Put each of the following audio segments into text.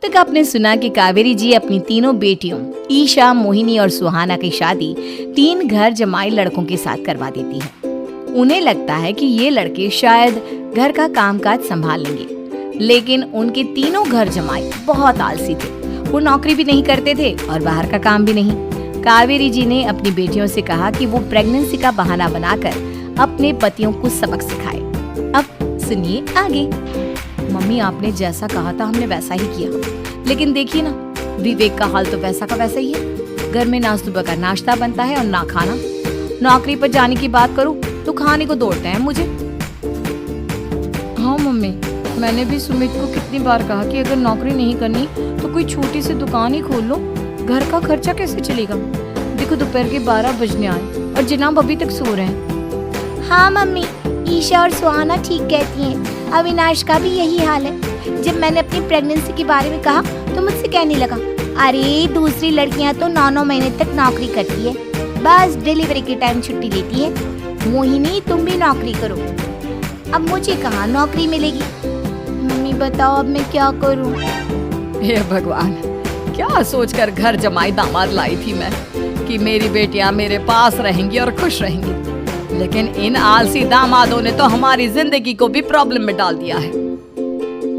तक आपने सुना कि कावेरी जी अपनी तीनों बेटियों ईशा, मोहिनी और सुहाना की शादी 3 घर जमाई लड़कों के साथ करवा देती है। उन्हें लगता है कि ये लड़के शायद घर का कामकाज संभाल लेंगे, लेकिन उनके तीनों घर जमाई बहुत आलसी थे। वो नौकरी भी नहीं करते थे और बाहर का काम भी नहीं। कावेरी जी ने अपनी बेटियों से कहा कि वो प्रेगनेंसी का बहाना बनाकर अपने पतियों को सबक सिखाए। अब सुनिए आगे। मम्मी, आपने जैसा कहा था हमने वैसा ही किया, लेकिन देखिए ना, विवेक का हाल तो वैसा का वैसा ही है। घर में ना सुबह का नाश्ता बनता है और ना खाना। नौकरी पर जाने की बात करूं तो खाने को दौड़ते हैं मुझे। हाँ मम्मी, मैंने भी सुमित को कितनी बार कहा कि अगर नौकरी नहीं करनी तो कोई छोटी सी दुकान ही खोल लो, घर का खर्चा कैसे चलेगा। देखो दोपहर के 12 बजने आए और जनाब अभी तक सो रहे हैं। हाँ मम्मी, ईशा और सुहाना ठीक कहती हैं। अविनाश का भी यही हाल है। जब मैंने अपनी प्रेगनेंसी के बारे में कहा तो मुझसे कहने लगा, अरे दूसरी लड़कियां तो 9-9 महीने तक नौकरी करती है, बस डिलीवरी के टाइम छुट्टी लेती है। मोहिनी, तुम भी नौकरी करो। अब मुझे कहाँ नौकरी मिलेगी। मम्मी बताओ अब मैं क्या करूँ। हे भगवान, क्या सोचकर घर जमाई दामाद लाई थी मैं कि मेरी बेटियां मेरे पास रहेंगी और खुश रहेंगी, लेकिन इन आलसी दामादों ने तो हमारी जिंदगी को भी प्रॉब्लम में डाल दिया है।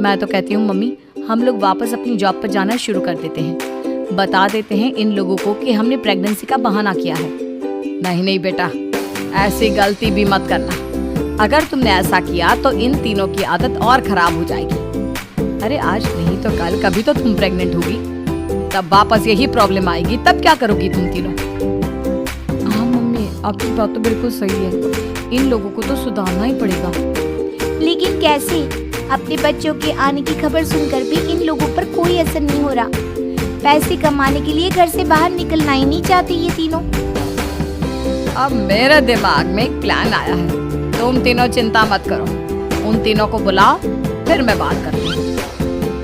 मैं तो कहती हूँ मम्मी, हम लोग वापस अपनी जॉब पर जाना शुरू कर देते हैं। बता देते हैं इन लोगों को कि हमने प्रेगनेंसी का बहाना किया है। नहीं नहीं बेटा, ऐसी गलती भी मत करना। अगर तुमने ऐसा किया तो इन तीनों की आदत और खराब हो जाएगी। अरे आज नहीं तो कल कभी तो तुम प्रेग्नेंट होगी, तब वापस यही प्रॉब्लम आएगी। तब क्या करोगी तुम तीनों। हाँ मम्मी, आपकी बात तो बिल्कुल सही है। इन लोगों को तो सुधारना ही पड़ेगा। लेकिन कैसे? अपने बच्चों के आने की खबर सुनकर भी इन लोगों पर कोई असर नहीं हो रहा। पैसे कमाने के लिए घर से बाहर निकलना ही नहीं चाहते ये तीनों। अब मेरे दिमाग में एक प्लान आया है। तुम तीनों चिंता मत करो, उन तीनों को बुलाओ, फिर मैं बात करती हूँ।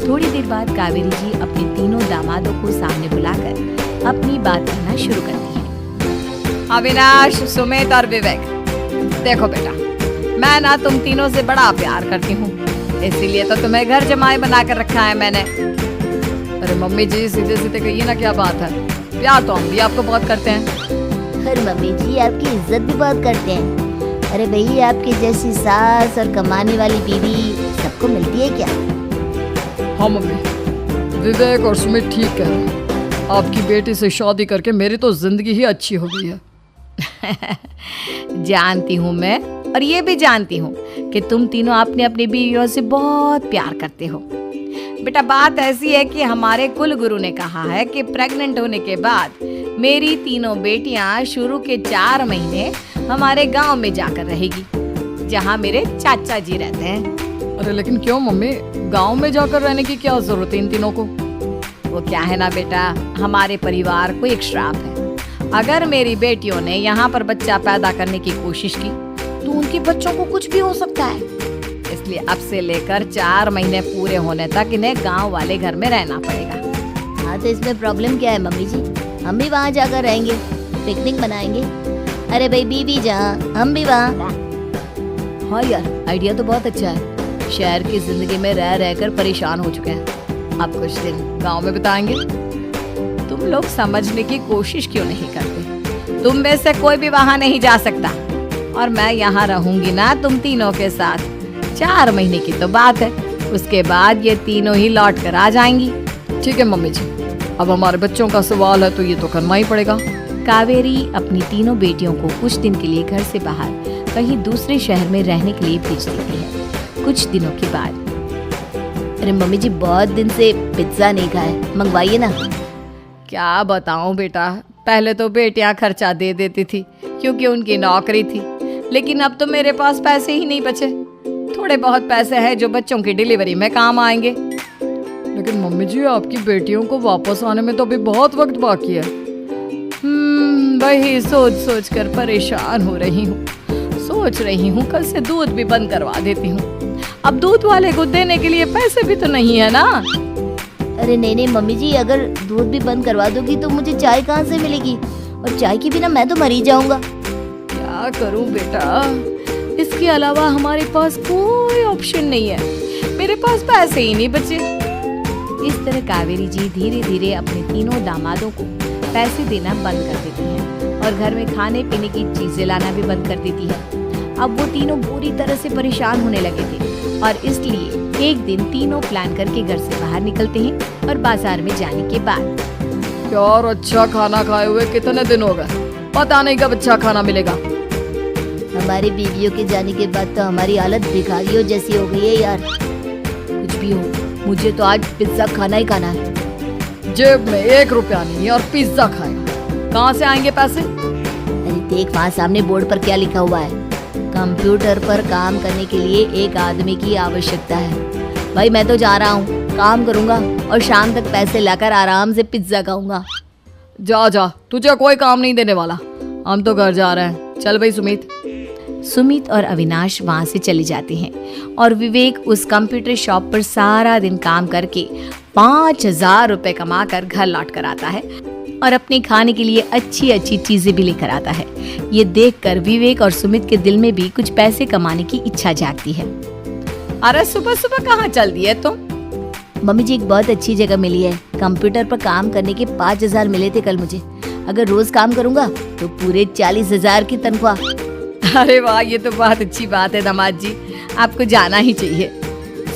थोड़ी देर बाद कावेरी जी अपने तीनों दामादों को सामने बुलाकर अपनी बात करना शुरू करती है। अविनाश, सुमित और विवेक, देखो बेटा, मैं ना तुम तीनों से बड़ा प्यार करती हूँ, इसीलिए तो तुम्हें घर जमाई बना कर रखा है मैंने। अरे मम्मी जी, सीधे सीधे कहिए ना, क्या बात है। प्यार तो हम भी आपको बहुत करते हैं। अरे मम्मी जी, आपकी इज्जत भी बहुत करते हैं। अरे भैया, आपकी जैसी सास और कमाने वाली बीवी सबको मिलती है क्या? हाँ मम्मी, विवेक और सुमित ठीक कह रहे हैं। आपकी बेटी से शादी करके मेरी तो जिंदगी ही अच्छी हो गई है। जानती हूँ मैं, और ये भी जानती हूँ कि तुम तीनों अपने अपनी बीवियों से बहुत प्यार करते हो। बेटा, बात ऐसी है कि हमारे कुल गुरु ने कहा है कि प्रेग्नेंट होने के बाद मेरी तीनों बेटियां शुरू के 4 महीने हमारे गांव में जाकर रहेगी, जहां मेरे चाचा जी रहते हैं। अरे लेकिन क्यों मम्मी, गांव में जाकर रहने की क्या जरूरत है इन तीनों को? वो क्या है ना बेटा, हमारे परिवार को एक श्राप है। अगर मेरी बेटियों ने यहाँ पर बच्चा पैदा करने की कोशिश की तो उनके बच्चों को कुछ भी हो सकता है। इसलिए अब से लेकर 4 महीने पूरे होने तक इन्हें गांव वाले घर में रहना पड़ेगा। हाँ, तो इसमें प्रॉब्लम क्या है मम्मी जी? हम भी वहाँ जाकर रहेंगे, पिकनिक मनाएंगे। अरे भाई बीवी जहाँ, हम भी वहाँ। हाँ यार, आइडिया तो बहुत अच्छा है। शहर की जिंदगी में रह रहकर परेशान हो चुके हैं, अब कुछ दिन गांव में बिताएंगे। तुम लोग समझने की कोशिश क्यों नहीं करते? तुम में से कोई भी वहाँ नहीं जा सकता, और मैं यहाँ रहूंगी ना तुम तीनों के साथ। 4 महीने की तो बात है, उसके बाद ये तीनों ही लौट कर आ जाएंगी। ठीक है मम्मी जी, अब हमारे बच्चों का सवाल है तो ये तो करना ही पड़ेगा। कावेरी अपनी तीनों बेटियों को कुछ दिन के लिए घर से बाहर कहीं दूसरे शहर में रहने के लिए भेज देती है। कुछ दिनों के बाद, अरे मम्मी जी, बहुत दिन से पिज्जा नहीं खाए, मंगवाइए ना। क्या बताऊं बेटा, पहले तो बेटियां खर्चा दे देती थी क्योंकि उनकी नौकरी थी, लेकिन अब तो मेरे पास पैसे ही नहीं बचे। थोड़े बहुत पैसे हैं जो बच्चों की डिलीवरी में काम आएंगे। लेकिन मम्मी जी, आपकी बेटियों को वापस आने में तो अभी बहुत वक्त बाकी है। वही सोच सोच कर परेशान हो रही हूँ। सोच रही हूँ कल से दूध भी बंद करवा देती हूँ। अब दूध वाले को देने के लिए पैसे भी तो नहीं है ना। अरे नहीं नहीं मम्मी जी, अगर दूध भी बंद करवा दोगी तो मुझे चाय कहाँ से मिलेगी? और चाय के बिना मैं तो मर ही जाऊंगा। क्या करूं बेटा, इसके अलावा हमारे पास कोई ऑप्शन नहीं है। मेरे पास पैसे ही नहीं बचे। इस तरह कावेरी जी धीरे धीरे अपने तीनों दामादों को पैसे देना बंद कर देती हैं और घर में खाने पीने की चीजें लाना भी बंद कर देती है। अब वो तीनों बुरी तरह से परेशान होने लगे थे और इसलिए एक दिन तीनों प्लान करके घर से बाहर निकलते हैं और बाजार में जाने के बाद यार अच्छा खाना खाए हुए कितने दिन हो गए, पता नहीं कब अच्छा खाना मिलेगा। हमारी बीवियों के जाने के बाद तो हमारी हालत भिखारियों जैसी हो गई है यार। कुछ भी हो, मुझे तो आज पिज्जा खाना ही खाना है। जेब में 1 रुपया नहीं है और पिज्जा खाएगा, कहाँ से आएंगे पैसे? अरे देख वहाँ सामने बोर्ड पर क्या लिखा हुआ है, कंप्यूटर पर काम करने के लिए एक आदमी की आवश्यकता है। भाई मैं तो जा रहा हूँ, काम करूँगा और शाम तक पैसे लाकर आराम से पिज्जा खाऊंगा। जा जा, तुझे कोई काम नहीं देने वाला, हम तो घर जा रहे हैं। चल भाई सुमित। सुमित और अविनाश वहाँ से चले जाते हैं और विवेक उस कंप्यूटर शॉप पर सारा दिन काम करके 5,000 रुपए कमा कर घर लौट कर आता है और अपने खाने के लिए अच्छी अच्छी चीजें भी लेकर आता है। ये देखकर विवेक और सुमित के दिल में भी कुछ पैसे कमाने की इच्छा जागती है। अरे सुबह सुबह कहाँ चल दी है तुम? मम्मी जी एक बहुत अच्छी जगह मिली है, कंप्यूटर पर काम करने के 5,000 मिले थे कल मुझे। अगर रोज काम करूँगा तो पूरे 40,000 की तनख्वाह। अरे वाह, ये तो बहुत अच्छी बात है दामाद जी, आपको जाना ही चाहिए।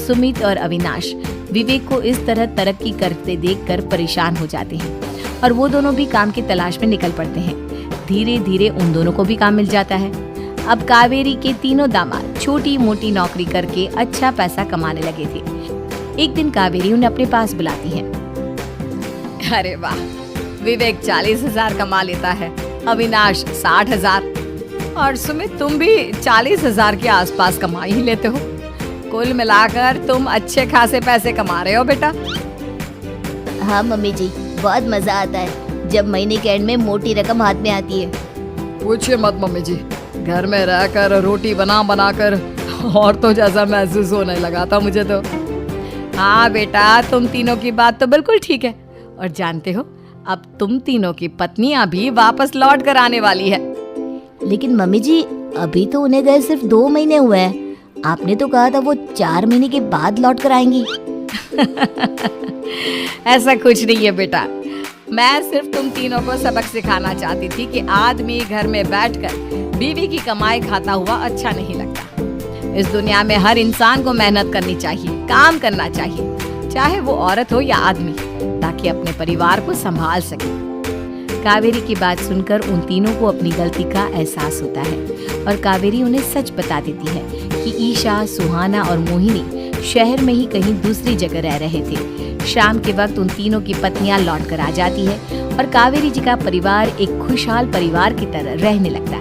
सुमित और अविनाश विवेक को इस तरह तरक्की करते देखकर परेशान हो जाते हैं और वो दोनों भी काम की तलाश में निकल पड़ते हैं। धीरे धीरे उन दोनों को भी काम मिल जाता है। अब कावेरी के तीनों दामाद छोटी मोटी नौकरी करके अच्छा पैसा कमाने लगे थे। एक दिन कावेरी उन्हें अपने पास बुलाती है। अरे वाह, विवेक 40,000 कमा लेता है, अविनाश 60,000 और सुमित तुम भी 40,000 के आसपास कमा ही लेते हो। कुल मिलाकर तुम अच्छे खासे पैसे कमा रहे हो बेटा। हाँ मम्मी जी, बहुत मजा आता है जब महीने के एंड में मोटी रकम हाथ में आती है। पूछिए मत मम्मी जी, घर में रहकर रोटी बना बना कर और तो जैसा महसूस होने लगा था मुझे तो। हाँ बेटा, तुम तीनों की बात तो बिल्कुल ठीक है और जानते हो अब तुम तीनों की पत्नियां भी वापस लौट कर आने वाली है। लेकिन मम्मी जी अभी तो उन्हें गए सिर्फ 2 महीने हुए हैं, आपने तो कहा था वो 4 महीने के बाद लौट कर आएंगी। ऐसा कुछ नहीं है बेटा, मैं सिर्फ तुम तीनों को सबक सिखाना चाहती थी कि आदमी घर में बैठकर बीवी की कमाई खाता हुआ अच्छा नहीं लगता। इस दुनिया में हर इंसान को मेहनत करनी चाहिए, काम करना चाहिए, चाहे वो औरत हो या आदमी, ताकि अपने परिवार को संभाल सके। कावेरी की बात सुनकर उन तीनों को अपनी गलती का एहसास होता है और कावेरी उन्हें सच बता देती है कि ईशा, सुहाना और मोहिनी शहर में ही कहीं दूसरी जगह रह रहे थे। शाम के वक्त उन तीनों की पत्नियां लौट कर आ जाती है और कावेरी जी का परिवार एक खुशहाल परिवार की तरह रहने लगता है।